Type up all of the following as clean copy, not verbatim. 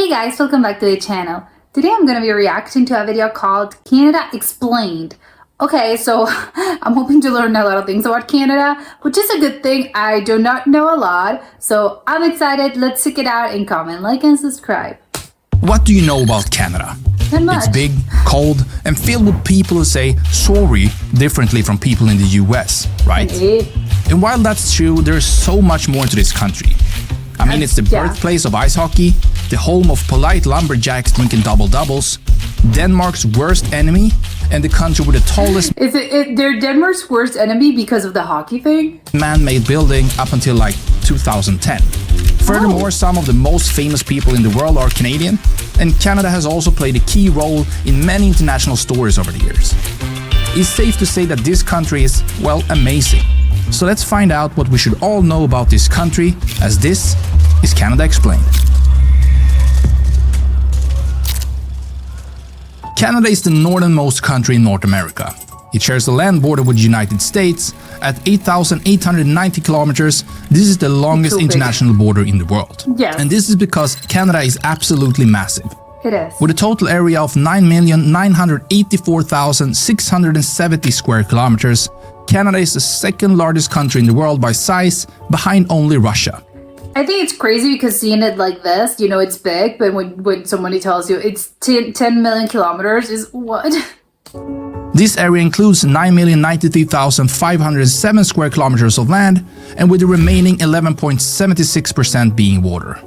Hey guys, welcome back to the channel. Today I'm going to be reacting to a video called Canada Explained. Okay, so I'm hoping to learn a lot of things about Canada, which is a good thing. I do not know a lot, so I'm excited. Let's check it out and comment, like, and subscribe. What do you know about Canada? Not much. It's big, cold, and filled with people who say sorry differently from people in the US, right? And while that's true, there's so much more to this country. I mean, it's the birthplace of ice hockey, the home of polite lumberjacks drinking double-doubles, Denmark's worst enemy, and the country with the tallest they're Denmark's worst enemy because of the hockey thing? man-made building up until like 2010. Furthermore, some of the most famous people in the world are Canadian, and Canada has also played a key role in many international stories over the years. It's safe to say that this country is, well, amazing. So let's find out what we should all know about this country, as this is Canada Explained. Canada is the northernmost country in North America. It shares the land border with the United States at 8,890 kilometers. This is the longest international border in the world. Yes. And this is because Canada is absolutely massive. It is. With a total area of 9,984,670 square kilometers, Canada is the second largest country in the world by size, behind only Russia. I think it's crazy because seeing it like this, you know, it's big, but when somebody tells you it's 10 million kilometers, is what? This area includes 9,093,507 square kilometers of land, and with the remaining 11.76% being water.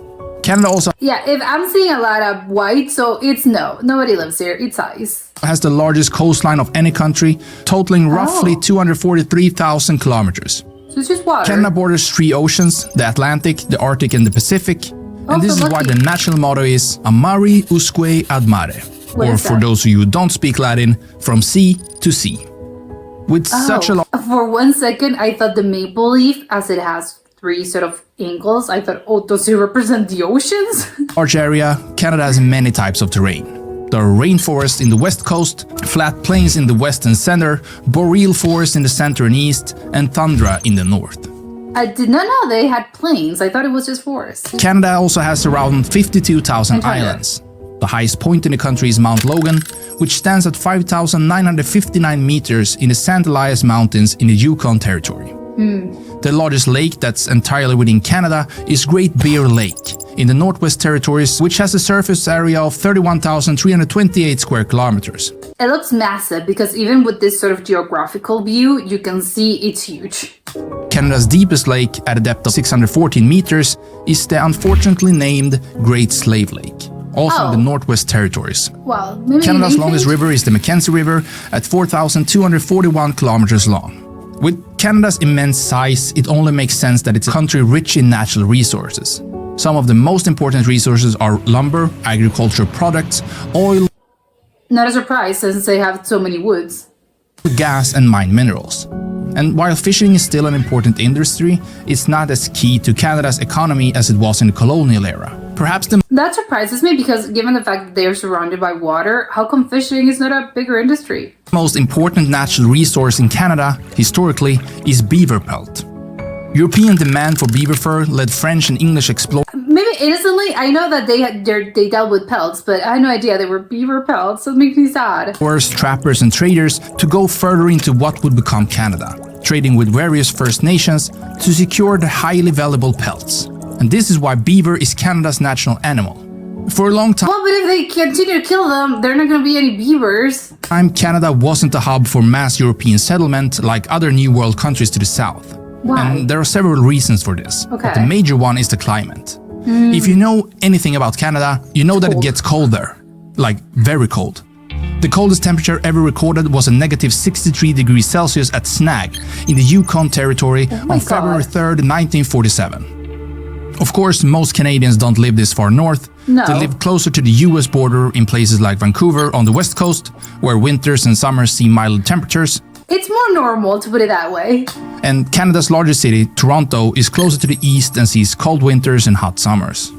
Canada also If I'm seeing a lot of white, so it's nobody lives here, it's ice. Has the largest coastline of any country, totaling roughly 243,000 kilometers. So it's just water. Canada borders three oceans, the Atlantic, the Arctic and the Pacific. And this is why the national motto is Amari usque ad mare. Or for those of you who don't speak Latin, from sea to sea. With such a For 1 second, I thought the maple leaf, as it has three sort of angles, I thought, oh, does it represent the oceans? large area, Canada has many types of terrain. There are rainforests in the west coast, flat plains in the west and center, boreal forests in the center and east, and tundra in the north. I did not know they had plains. I thought it was just forests. Canada also has around 52,000 islands. The highest point in the country is Mount Logan, which stands at 5,959 meters in the St. Elias Mountains in the Yukon Territory. The largest lake that's entirely within Canada is Great Bear Lake in the Northwest Territories, which has a surface area of 31,328 square kilometers. It looks massive because even with this sort of geographical view, you can see it's huge. Canada's deepest lake, at a depth of 614 meters, is the unfortunately named Great Slave Lake, also in the Northwest Territories. Well, maybe Canada's longest river is the Mackenzie River at 4,241 kilometers long. With Canada's immense size, it only makes sense that it's a country rich in natural resources. Some of the most important resources are lumber, agricultural products, oil, not a surprise since they have so many woods, gas and mined minerals. And while fishing is still an important industry, it's not as key to Canada's economy as it was in the colonial era. Perhaps that surprises me because given the fact that they are surrounded by water, how come fishing is not a bigger industry? most important natural resource in Canada, historically, is beaver pelt. European demand for beaver fur led French and English explorers. Maybe innocently, I know that they dealt with pelts, but I had no idea they were beaver pelts, so it makes me sad. Trappers and traders to go further into what would become Canada, trading with various First Nations to secure the highly valuable pelts. And this is why beaver is Canada's national animal. For a long time, well, but if they continue to kill them, there are not going to be any beavers. Canada wasn't a hub for mass European settlement like other New World countries to the south. Why? And there are several reasons for this. Okay. But the major one is the climate. If you know anything about Canada, you know that it gets cold there. Like, very cold. The coldest temperature ever recorded was a negative 63 degrees Celsius at Snag in the Yukon Territory on February 3rd, 1947. Of course, most Canadians don't live this far north. No. They live closer to the US border in places like Vancouver on the west coast, where winters and summers see mild temperatures. It's more normal, to put it that way. And Canada's largest city, Toronto, is closer to the east and sees cold winters and hot summers.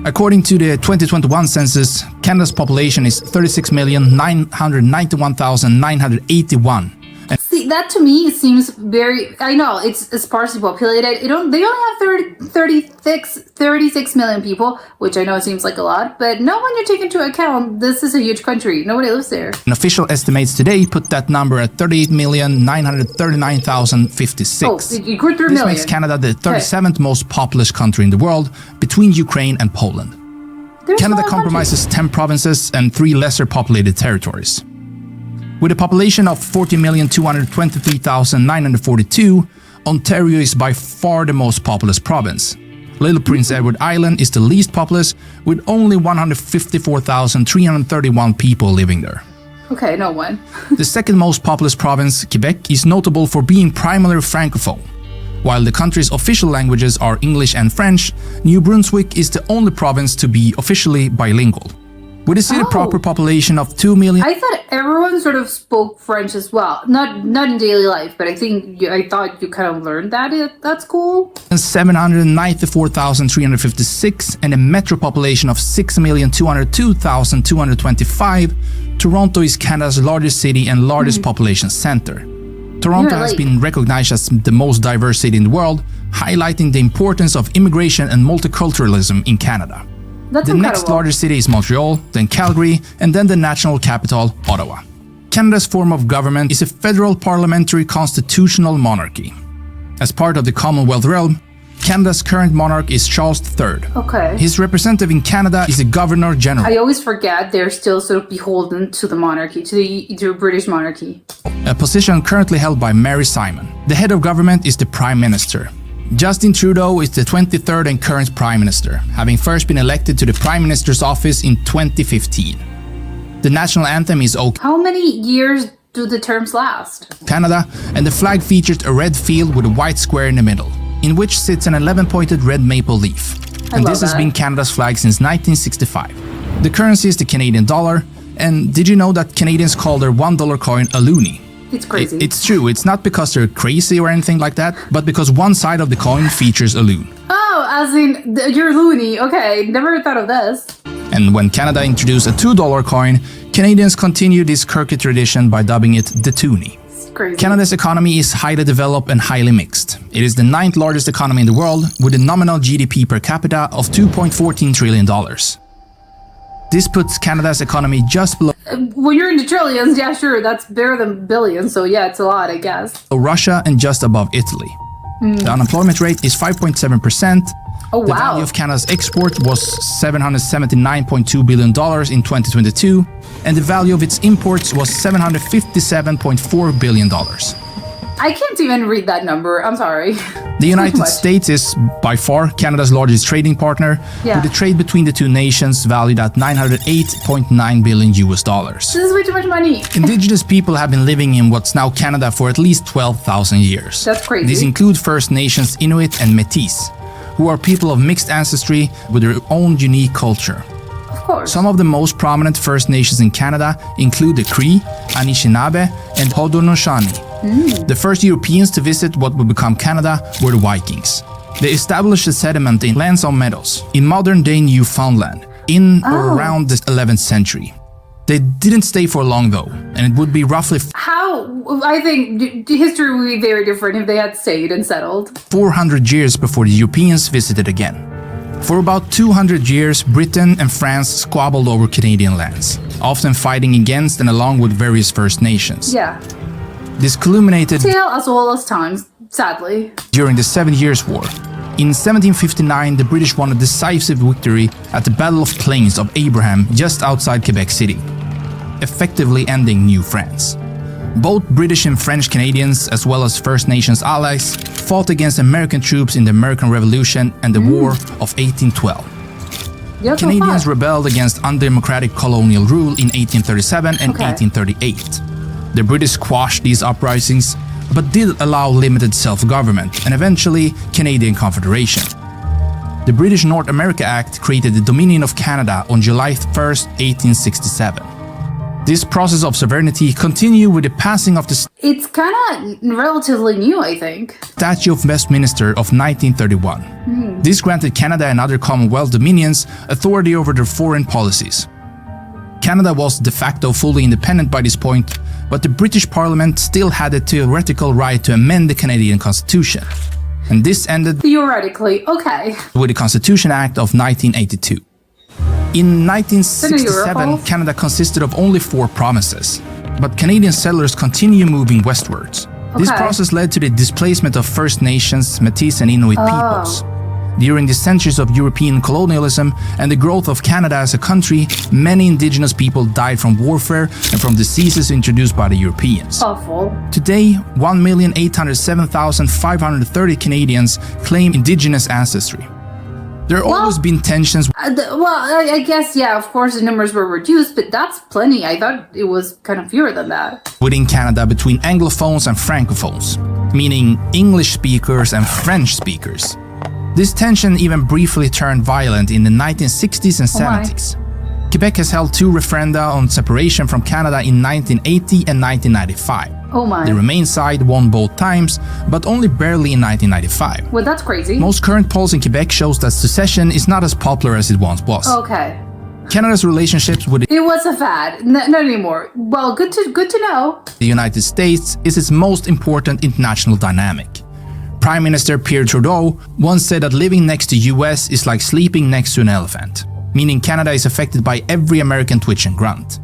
According to the 2021 census, Canada's population is 36,991,981. See, that to me seems very. I know it's sparsely populated. They only have 36 million people, which I know seems like a lot, but no, when you take into account this is a huge country. Nobody lives there. And official estimates today put that number at 38,939,056. Oh, you grew through a This million. makes Canada the 37th most populous country in the world, between Ukraine and Poland. There's Canada a lot of compromises 10 provinces and 3 lesser populated territories. With a population of 40,223,942, Ontario is by far the most populous province. Little Prince Edward Island is the least populous, with only 154,331 people living there. countries. Okay, no one. The second most populous province, Quebec, is notable for being primarily francophone. While the country's official languages are English and French, New Brunswick is the only province to be officially bilingual. With a city proper population of 2 million... I thought everyone sort of spoke French as well. Not in daily life, but I thought you kind of learned that at school. 794,356 and a metro population of 6,202,225, Toronto is Canada's largest city and largest population center. Toronto has been recognized as the most diverse city in the world, highlighting the importance of immigration and multiculturalism in Canada. That's The next incredible. largest city is Montreal, then Calgary, and then the national capital, Ottawa. Canada's form of government is a federal parliamentary constitutional monarchy. As part of the Commonwealth realm, Canada's current monarch is Charles III. Okay. His representative in Canada is a Governor General, I always forget they're still sort of beholden to the monarchy, to the British monarchy. a position currently held by Mary Simon. The head of government is the Prime Minister. Justin Trudeau is the 23rd and current Prime Minister, having first been elected to the Prime Minister's office in 2015. The national anthem is O How many years do the terms last? Canada, and the flag features a red field with a white square in the middle, in which sits an 11-pointed red maple leaf. And love this has that. been Canada's flag since 1965. The currency is the Canadian dollar, and did you know that Canadians call their $1 coin a loonie? It's crazy. It's true, it's not because they're crazy or anything like that, but because one side of the coin features a loon. Oh, as in, you're loony. Okay, never thought of this. And when Canada introduced a $2 coin, Canadians continued this quirky tradition by dubbing it the toonie. It's crazy. Canada's economy is highly developed and highly mixed. It is the 9th largest economy in the world, with a nominal GDP per capita of $2.14 trillion. This puts Canada's economy just below When you're into trillions, yeah, sure, that's bigger than billions, so yeah, it's a lot, I guess. Russia and just above Italy. The unemployment rate is 5.7%. Oh, The wow. value of Canada's export was $779.2 billion in 2022, and the value of its imports was $757.4 billion. I can't even read that number. I'm sorry. The United much. States is by far Canada's largest trading partner, Yeah. with the trade between the two nations valued at $908.9 billion US dollars. This is way too much money. Indigenous people have been living in what's now Canada for at least 12,000 years. That's crazy. These include First Nations Inuit and Métis, who are people of mixed ancestry with their own unique culture. Of course. Some of the most prominent First Nations in Canada include the Cree, Anishinaabe, and Haudenosaunee. The first Europeans to visit what would become Canada were the Vikings. They established a settlement in Lansdowne Meadows, in modern-day Newfoundland, in or around the 11th century. They didn't stay for long though, and it would be roughly How, I think history would be very different if they had stayed and settled. 400 years before the Europeans visited again. For about 200 years, Britain and France squabbled over Canadian lands, often fighting against and along with various First Nations. Yeah. This culminated Tale as old as time, sadly. during the Seven Years' War. In 1759, the British won a decisive victory at the Battle of Plains of Abraham just outside Quebec City, effectively ending New France. Both British and French Canadians, as well as First Nations allies, fought against American troops in the American Revolution and the War of 1812. Yeah, so Canadians far. rebelled against undemocratic colonial rule in 1837 and Okay. 1838. The British quashed these uprisings, but did allow limited self-government and eventually Canadian Confederation. The British North America Act created the Dominion of Canada on July 1st, 1867. This process of sovereignty continued with the passing of the It's kind of relatively new, I think. Statute of Westminster of 1931. This granted Canada and other Commonwealth dominions authority over their foreign policies. Canada was de facto fully independent by this point, but the British Parliament still had a theoretical right to amend the Canadian Constitution. And this ended Theoretically, okay. with the Constitution Act of 1982. In 1967, Canada consisted of only 4 provinces, but Canadian settlers continue moving westwards. This process led to the displacement of First Nations, Métis and Inuit peoples. During the centuries of European colonialism and the growth of Canada as a country, many Indigenous people died from warfare and from diseases introduced by the Europeans. Awful. Today, 1,807,530 Canadians claim Indigenous ancestry. There have always been tensions. I guess, yeah, of course the numbers were reduced, but that's plenty. I thought it was kind of fewer than that. Within Canada between Anglophones and Francophones, meaning English speakers and French speakers. This tension even briefly turned violent in the 1960s and 70s. Quebec has held 2 referenda on separation from Canada in 1980 and 1995. Oh my. The Remain side won both times, but only barely in 1995. Well, that's crazy. Most current polls in Quebec shows that secession is not as popular as it once was. Okay. Canada's relationships with It was a fad. Not anymore. Well, good to know. the United States is its most important international dynamic. Prime Minister Pierre Trudeau once said that living next to US is like sleeping next to an elephant, meaning Canada is affected by every American twitch and grunt.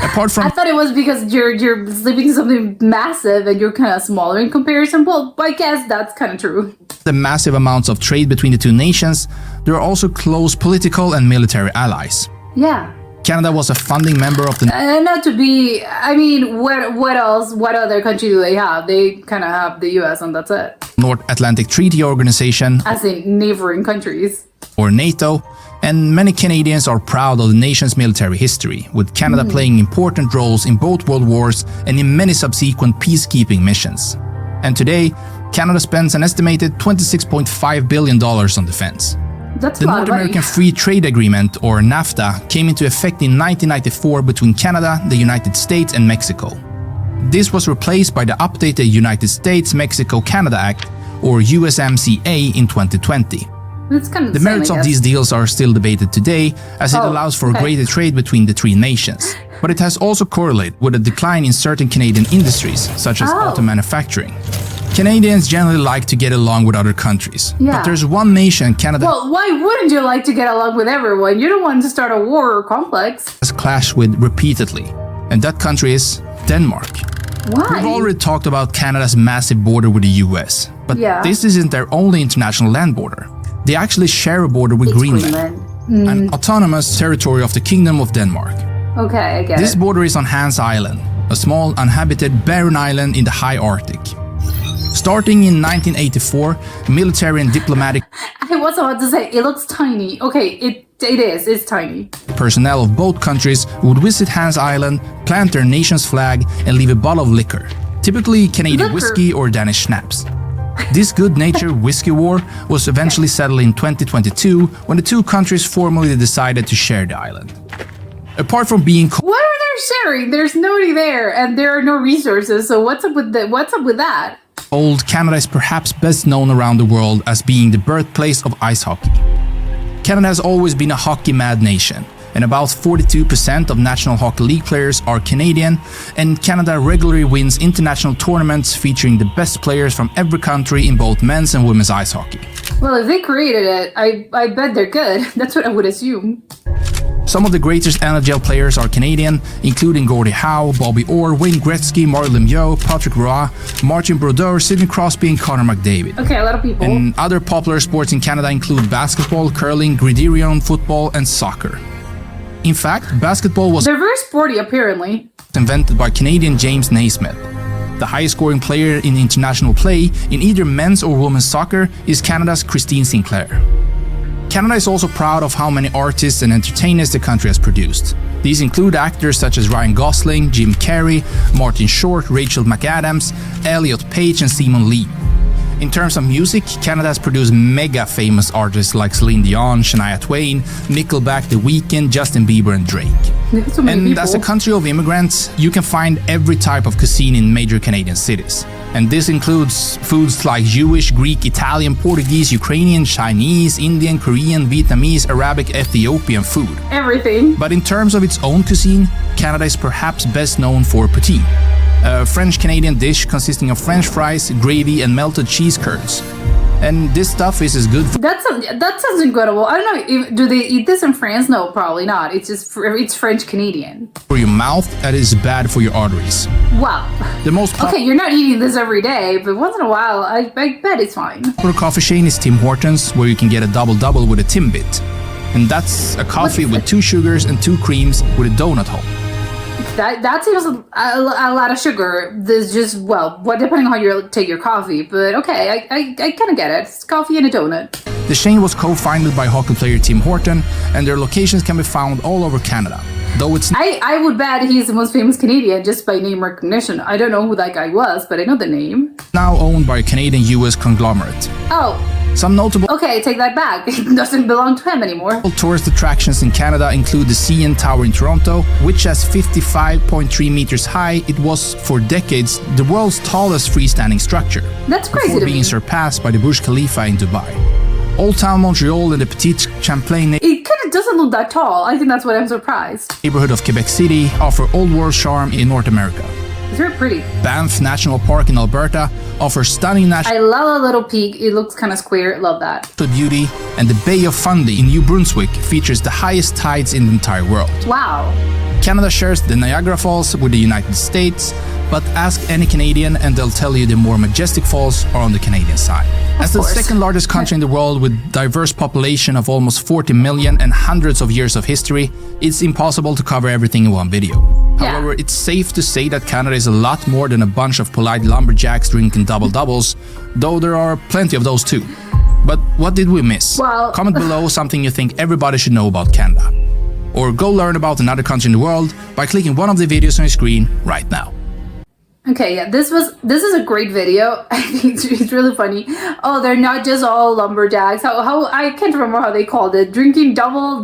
Apart from I thought it was because you're sleeping something massive and you're kind of smaller in comparison. Well, I guess that's kind of true. the massive amounts of trade between the two nations, there are also close political and military allies. Yeah. Canada was a founding member of the Not to be, I mean, what else, what other country do they have? They kind of have the US and that's it. North Atlantic Treaty Organization, As in neighboring countries. or NATO, and many Canadians are proud of the nation's military history, with Canada playing important roles in both world wars and in many subsequent peacekeeping missions. And today, Canada spends an estimated $26.5 billion on defense. That's The a lot North of money. American Free Trade Agreement, or NAFTA, came into effect in 1994 between Canada, the United States and Mexico. This was replaced by the updated United States-Mexico-Canada Act, or USMCA, in 2020. It's kind of The same, merits I of guess. these deals are still debated today, as it Oh, allows for okay. greater trade between the three nations. But it has also correlated with a decline in certain Canadian industries, such as Oh. auto manufacturing. Canadians generally like to get along with other countries. Yeah. But there's one nation Canada Well, why wouldn't you like to get along with everyone? You don't want to start a war or complex. has clashed with repeatedly, and that country is Denmark. Why? We've already talked about Canada's massive border with the US, but Yeah. this isn't their only international land border. They actually share a border with It's Greenland, an autonomous territory of the Kingdom of Denmark. Okay, I get This it. border is on Hans Island, a small uninhabited barren island in the high Arctic. Starting in 1984, military and diplomatic I was about to say, it looks tiny. Okay, it is. It's tiny. personnel of both countries would visit Hans Island, plant their nation's flag, and leave a bottle of liquor, typically Canadian Liquor. whiskey or Danish schnapps. This good-natured whiskey war was eventually settled in 2022 when the two countries formally decided to share the island. Apart from being What are they sharing? There's nobody there, and there are no resources. So what's up with that? cold, Canada is perhaps best known around the world as being the birthplace of ice hockey. Canada has always been a hockey-mad nation, and about 42% of National Hockey League players are Canadian, and Canada regularly wins international tournaments featuring the best players from every country in both men's and women's ice hockey. Well, if they created it, I bet they're good. That's what I would assume. Some of the greatest NHL players are Canadian, including Gordie Howe, Bobby Orr, Wayne Gretzky, Mario Lemieux, Patrick Roy, Martin Brodeur, Sidney Crosby, and Connor McDavid. Okay, a lot of people. And other popular sports in Canada include basketball, curling, gridiron, football, and soccer. In fact, basketball was They're very sporty, apparently. invented by Canadian James Naismith. The highest scoring player in international play in either men's or women's soccer is Canada's Christine Sinclair. Canada is also proud of how many artists and entertainers the country has produced. These include actors such as Ryan Gosling, Jim Carrey, Martin Short, Rachel McAdams, Elliot Page, and Simon Lee. In terms of music, Canada has produced mega famous artists like Celine Dion, Shania Twain, Nickelback, The Weeknd, Justin Bieber, and Drake. There's so many And people. as a country of immigrants, you can find every type of cuisine in major Canadian cities. And this includes foods like Jewish, Greek, Italian, Portuguese, Ukrainian, Chinese, Indian, Korean, Vietnamese, Arabic, Ethiopian food. Everything. But in terms of its own cuisine, Canada is perhaps best known for poutine, a French-Canadian dish consisting of French fries, gravy, and melted cheese curds. And this stuff is as good That sounds incredible. I don't know, do they eat this in France? No, probably not. It's just, it's French-Canadian. for your mouth as it is bad for your arteries. Wow. The most Okay, you're not eating this every day, but once in a while, I bet it's fine. popular coffee chain is Tim Hortons, where you can get a double-double with a Timbit. And that's a coffee with 2 sugars and 2 creams with a donut hole. That seems a lot of sugar. There's just, well, depending on how you take your coffee, but okay, I kind of get it. It's coffee and a donut. The chain was co-founded by hockey player Tim Horton, and their locations can be found all over Canada. Though it's I would bet he's the most famous Canadian just by name recognition. I don't know who that guy was, but I know the name. now owned by a Canadian-US conglomerate. Oh, Some notable okay, take that back. It doesn't belong to him anymore. tourist attractions in Canada include the CN Tower in Toronto, which has 55.3 meters high. It was, for decades, the world's tallest freestanding structure, That's crazy before to being me. surpassed by the Burj Khalifa in Dubai. Old Town Montreal and the Petit Champlain It kind of doesn't look that tall. I think that's what I'm surprised. neighborhood of Quebec City offer old world charm in North America. It's very pretty. Banff National Park in Alberta offers stunning natural I love a little peak. It looks kind of square. Love that. beauty, and the Bay of Fundy in New Brunswick features the highest tides in the entire world. Wow. Canada shares the Niagara Falls with the United States, but ask any Canadian and they'll tell you the more majestic falls are on the Canadian side. As the course. second largest country in the world with diverse population of almost 40 million and hundreds of years of history, it's impossible to cover everything in one video. Yeah. However, it's safe to say that Canada is a lot more than a bunch of polite lumberjacks drinking double-doubles, though there are plenty of those too. But what did we miss? Well- Comment below something you think everybody should know about Canada. Or go learn about another country in the world by clicking one of the videos on your screen right now. Okay, yeah, this is a great video. I think it's really funny. Oh, they're not just all lumberjacks. How I can't remember how they called it. Drinking double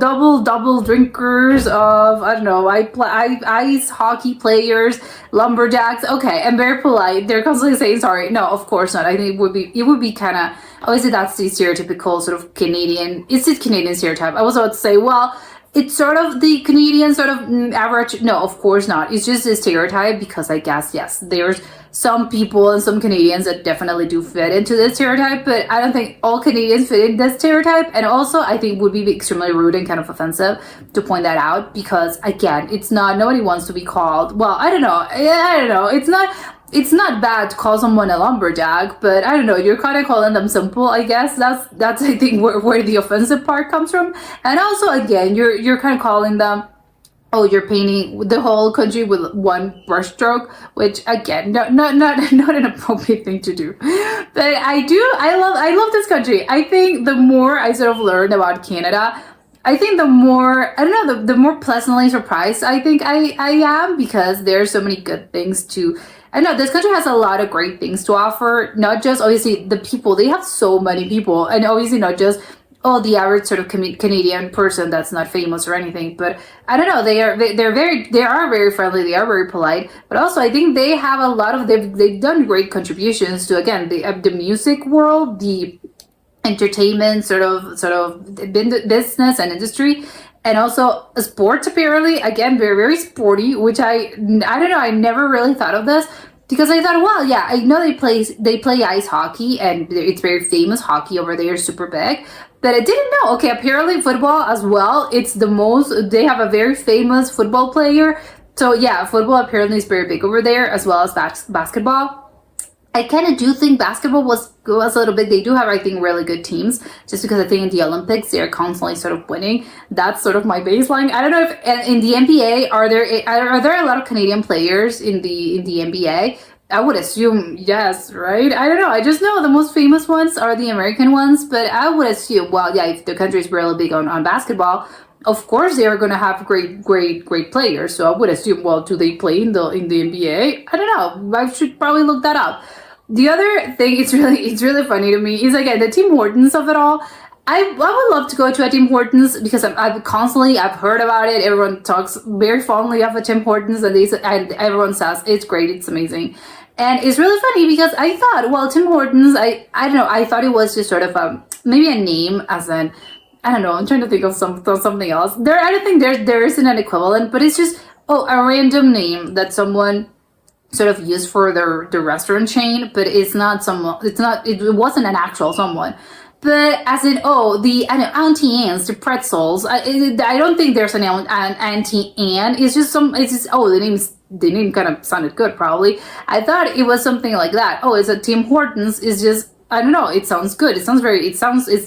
drinkers of, I don't know, ice hockey players, lumberjacks. Okay, and very polite. They're constantly saying sorry. No, of course not. I think it would be kind of, obviously that's the stereotypical sort of Canadian. It's the Canadian stereotype. I was about to say, well, it's sort of the Canadian sort of average. No, of course not. It's just a stereotype because I guess, yes, there's some people and some Canadians that definitely do fit into this stereotype, but I don't think all Canadians fit in this stereotype. And also, I think it would be extremely rude and kind of offensive to point that out because, again, it's not, nobody wants to be called, well, I don't know. It's not bad to call someone a lumberjack, but I don't know, you're kind of calling them simple, I guess. That's I think where the offensive part comes from. And also, again, you're kind of calling them, oh, you're painting the whole country with one brushstroke, which again, not an appropriate thing to do. But I love this country. I think the more I sort of learned about Canada, I think the more, I don't know, the more pleasantly surprised I think I am because there's so many good things to, I know this country has a lot of great things to offer, not just obviously the people, they have so many people, and obviously not just, oh, the average sort of Canadian person that's not famous or anything, but I don't know, they are very friendly, they are very polite, but also I think they have a lot of, they've done great contributions to, again, the music world, the entertainment sort of business and industry, and also sports apparently, again, very, very sporty, which I don't know, I never really thought of this because I thought, well, yeah, I know they play ice hockey and it's very famous hockey over there, super big, but I didn't know, okay, apparently football as well, it's the most, they have a very famous football player, so yeah, football apparently is very big over there as well as basketball. I kind of do think basketball was a little bit, they do have, I think, really good teams, just because I think in the Olympics, they're constantly sort of winning. That's sort of my baseline. I don't know if in the NBA, are there a lot of Canadian players in the NBA? I would assume yes, right? I don't know. I just know the most famous ones are the American ones, but I would assume, well, yeah, if the country is really big on basketball, of course they are going to have great players. So I would assume, well, do they play in the NBA? I don't know. I should probably look that up. The other thing, it's really funny to me is, again, the Tim Hortons of it all. I would love to go to a Tim Hortons because I've heard about it. Everyone talks very fondly of a Tim Hortons and everyone says it's great, it's amazing. And it's really funny because I thought, well, Tim Hortons, I don't know, I thought it was just sort of maybe a name as in, I don't know, I'm trying to think of something else. I don't think there isn't an equivalent, but it's just, a random name that someone sort of used for their restaurant chain, but it's not someone, it wasn't an actual someone. But as in, I know, Auntie Anne's, the pretzels. I don't think there's an Auntie Anne. It's just the name kind of sounded good, probably. I thought it was something like that. Oh, it's a Tim Hortons. It's just, I don't know. It sounds good. It's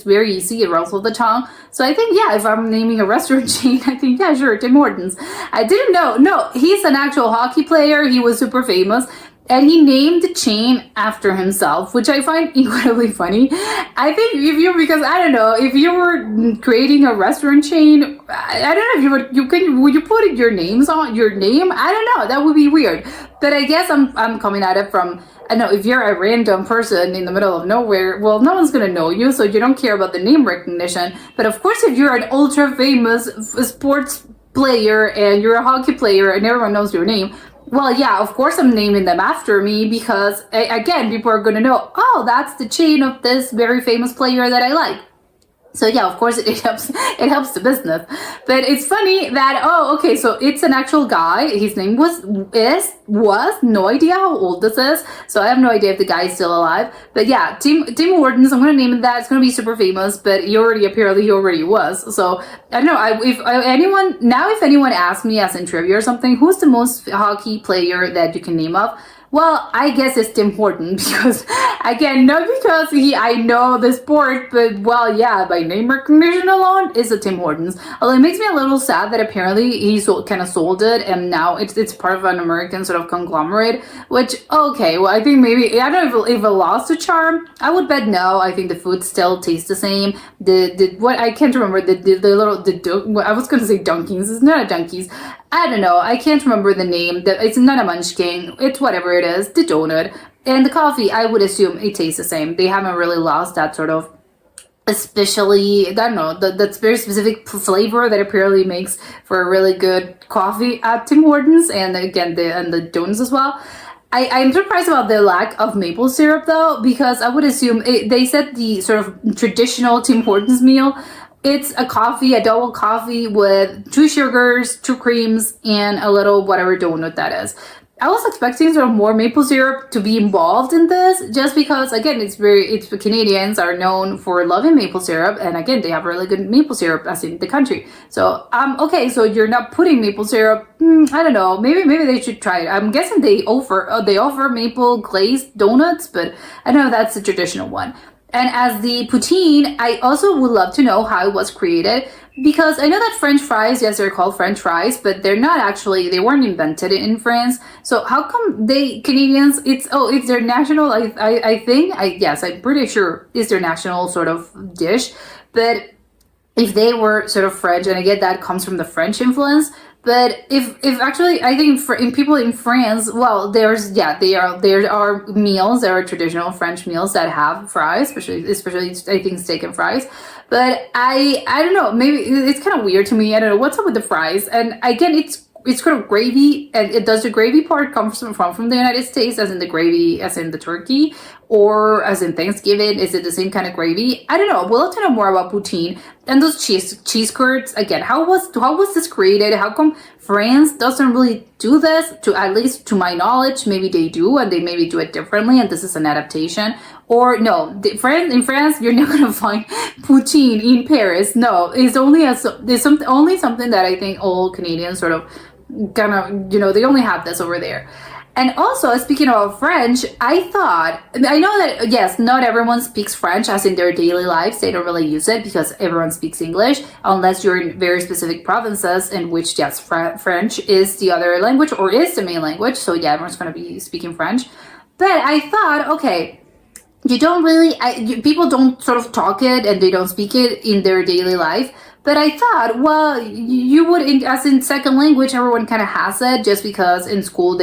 very easy. It rolls off the tongue. So I think, yeah, if I'm naming a restaurant chain, I think, yeah, sure, Tim Hortons. I didn't know. No, he's an actual hockey player. He was super famous. And he named the chain after himself, which I find incredibly funny. I think because I don't know, if you were creating a restaurant chain, I don't know if would you put your names on your name? I don't know, that would be weird. But I guess I'm coming at it from, I know, if you're a random person in the middle of nowhere, well, no one's gonna know you, so you don't care about the name recognition. But of course, if you're an ultra famous sports player and you're a hockey player and everyone knows your name, well, yeah, of course I'm naming them after me because, again, people are going to know, oh, that's the chain of this very famous player that I like. So yeah, of course it helps the business. But it's funny that, okay, so it's an actual guy. His name was no idea how old this is. So I have no idea if the guy is still alive. But yeah, Tim Hortons, I'm gonna name it that. It's gonna be super famous, but he already was. So I don't know, if anyone asks me as in trivia or something, who's the most hockey player that you can name of? Well, I guess it's Tim Hortons because, again, not because I know the sport, but, well, yeah, by name recognition alone, it's a Tim Hortons. Although it makes me a little sad that apparently he kind of sold it, and now it's part of an American sort of conglomerate, which, okay, well, I think maybe, I don't know if it lost the charm. I would bet no. I think the food still tastes the same. I can't remember, I was going to say Dunkies. It's not a Dunkies. I don't know. I can't remember the name. It's not a Munchkin. It's whatever it is. The donut. And the coffee, I would assume it tastes the same. They haven't really lost that sort of, especially, I don't know, that's very specific flavor that apparently makes for a really good coffee at Tim Hortons. And again, the donuts as well. I'm surprised about the lack of maple syrup, though, because I would assume, they said the sort of traditional Tim Hortons meal, it's a double coffee with 2 sugars, 2 creams, and a little whatever donut that is. I was expecting sort of more maple syrup to be involved in this, just because, again, Canadians are known for loving maple syrup, and again, they have really good maple syrup as in the country. So, okay, so you're not putting maple syrup. I don't know. Maybe they should try it. I'm guessing they offer maple glazed donuts, but I know that's the traditional one. And as the poutine, I also would love to know how it was created, because I know that French fries, yes, they're called French fries, but they weren't invented in France. So how come Canadians, it's their national, I'm pretty sure it's their national sort of dish. But if they were sort of French, and again, that comes from the French influence. But if actually, I think in people in France, well, there are meals, there are traditional French meals that have fries, especially I think steak and fries. But I don't know, maybe it's kind of weird to me. I don't know what's up with the fries. And again, it's kind of gravy, and does the gravy part come from the United States, as in the gravy, as in the turkey, or as in Thanksgiving? Is it the same kind of gravy? I don't know. We'll have to know more about poutine and those cheese curds. Again, how was this created? How come France doesn't really do this? At least to my knowledge, maybe they do, and they maybe do it differently, and this is an adaptation. Or no, in France, you're not gonna find poutine in Paris. No, it's only something that I think all Canadians sort of they only have this over there. And also, speaking of French, I know that, yes, not everyone speaks French as in their daily lives. They don't really use it because everyone speaks English, unless you're in very specific provinces in which, yes, French is the other language or is the main language. So yeah, everyone's going to be speaking French. But I thought, okay, people don't sort of talk it and they don't speak it in their daily life. But I thought, well, you would, as in second language, everyone kind of has it, just because in school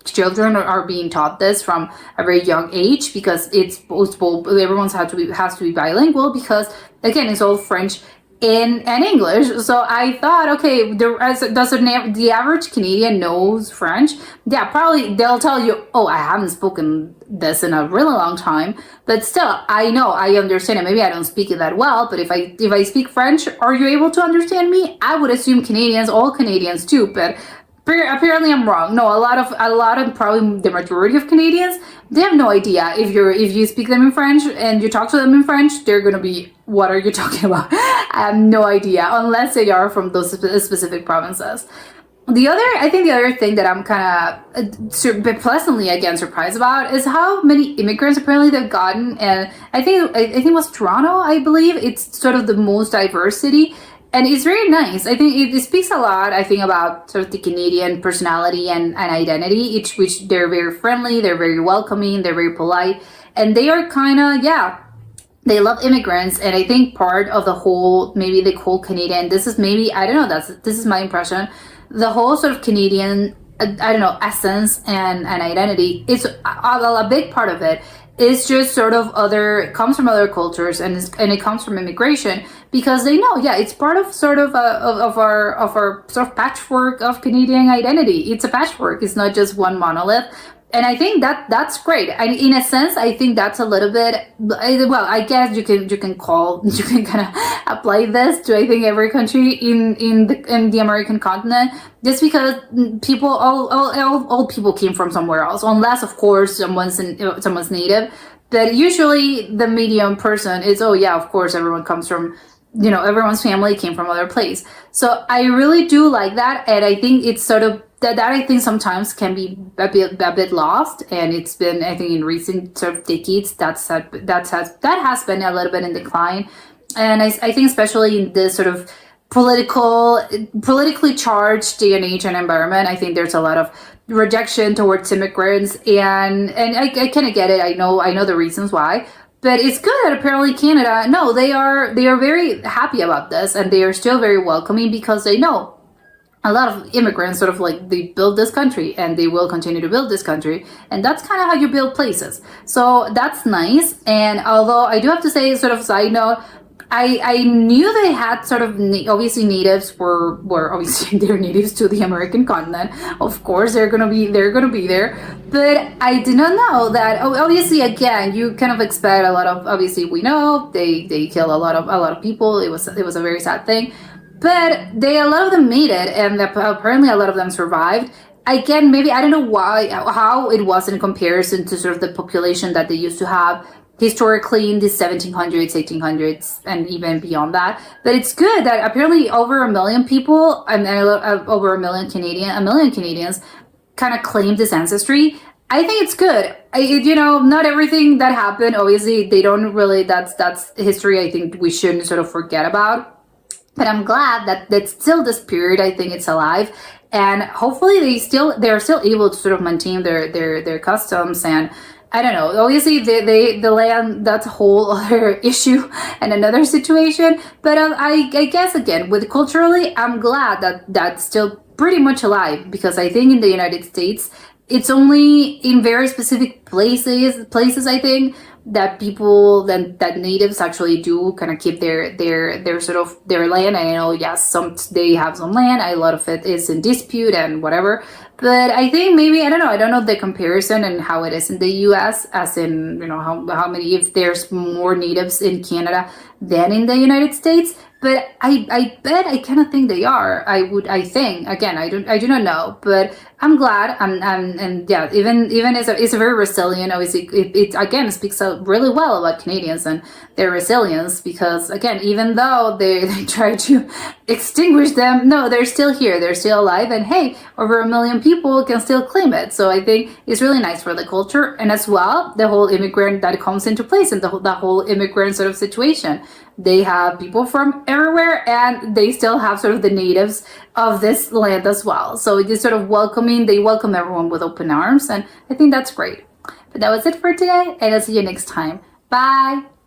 children are being taught this from a very young age, because everyone's has to be bilingual, because again, it's all French in English. So I thought, okay, the average Canadian knows French? Yeah, probably they'll tell you, oh, I haven't spoken this in a really long time, but still, I know, I understand it. Maybe I don't speak it that well, but if I speak French, are you able to understand me? I would assume Canadians, all Canadians too, but apparently I'm wrong. No, a lot of probably the majority of Canadians, they have no idea if you speak them in French and you talk to them in French, they're gonna be, what are you talking about? I have no idea unless they are from those specific provinces. I think the other thing that I'm kind of pleasantly again surprised about is how many immigrants apparently they've gotten, and I think it was Toronto, I believe. It's sort of the most diverse city. And it's very nice. I think it speaks a lot, I think, about sort of the Canadian personality and identity, which they're very friendly, they're very welcoming, they're very polite, and they are kind of, they love immigrants. And I think part of the whole, maybe the whole Canadian, this is maybe, I don't know, this is my impression, the whole sort of Canadian, I don't know, essence and identity, is a big part of it. It's just sort of it comes from other cultures, and it comes from immigration, because they know, it's part of sort of our sort of patchwork of Canadian identity. It's a patchwork. It's not just one monolith. And I think that's great. And in a sense, I think that's a little bit, well, I guess you can kind of apply this to, I think, every country in the American continent, just because all people came from somewhere else, unless of course someone's native. But usually the medium person is, oh yeah, of course everyone comes from, everyone's family came from other place. So I really do like that, and I think it's sort of that I think sometimes can be a bit lost, and it's been, I think, in recent sort of decades that has been a little bit in decline. And I think especially in this sort of politically charged day and age and environment, I think there's a lot of rejection towards immigrants, and I kind of get it. I know the reasons why. But it's good that apparently Canada, no, they are very happy about this, and they are still very welcoming, because they know a lot of immigrants sort of like, they build this country and they will continue to build this country, and that's kind of how you build places. So that's nice. And although I do have to say, sort of side note, I knew they had sort of, obviously natives were obviously they're natives to the American continent. Of course, they're gonna be there. But I did not know that, obviously, again, you kind of expect a lot of, obviously we know they kill a lot of people. It was a very sad thing. But a lot of them made it, and apparently a lot of them survived. Again, maybe, I don't know how it was in comparison to sort of the population that they used to have historically in the 1700s, 1800s, and even beyond that. But it's good that apparently over 1 million people, and over 1 million Canadians kind of claim this ancestry. I think it's good. Not everything that happened, obviously, they don't really, that's history I think we shouldn't sort of forget about. But I'm glad that still this period, I think it's alive, and hopefully they're still able to sort of maintain their customs. And I don't know, obviously the land, that's a whole other issue and another situation. But I guess, again, with culturally, I'm glad that that's still pretty much alive, because I think in the United States, it's only in very specific places I think, that natives actually do kind of keep their sort of their land. And I know, yes, they have some land, a lot of it is in dispute and whatever. But I think maybe, I don't know the comparison and how it is in the US, as in, how many, if there's more natives in Canada than in the United States. But I bet, I kind of think they are. I think, again, I do not know, but I'm glad. And yeah, even it's a very resilient, obviously, it again speaks out really well about Canadians and their resilience, because again, even though they try to extinguish them, no, they're still here, they're still alive, and hey, over 1 million people can still claim it. So I think it's really nice for the culture, and as well, the whole immigrant that comes into place, and the whole immigrant sort of situation. They have people from everywhere, and they still have sort of the natives of this land as well. So it is sort of welcoming. They welcome everyone with open arms, and I think that's great. But that was it for today, and I'll see you next time. Bye!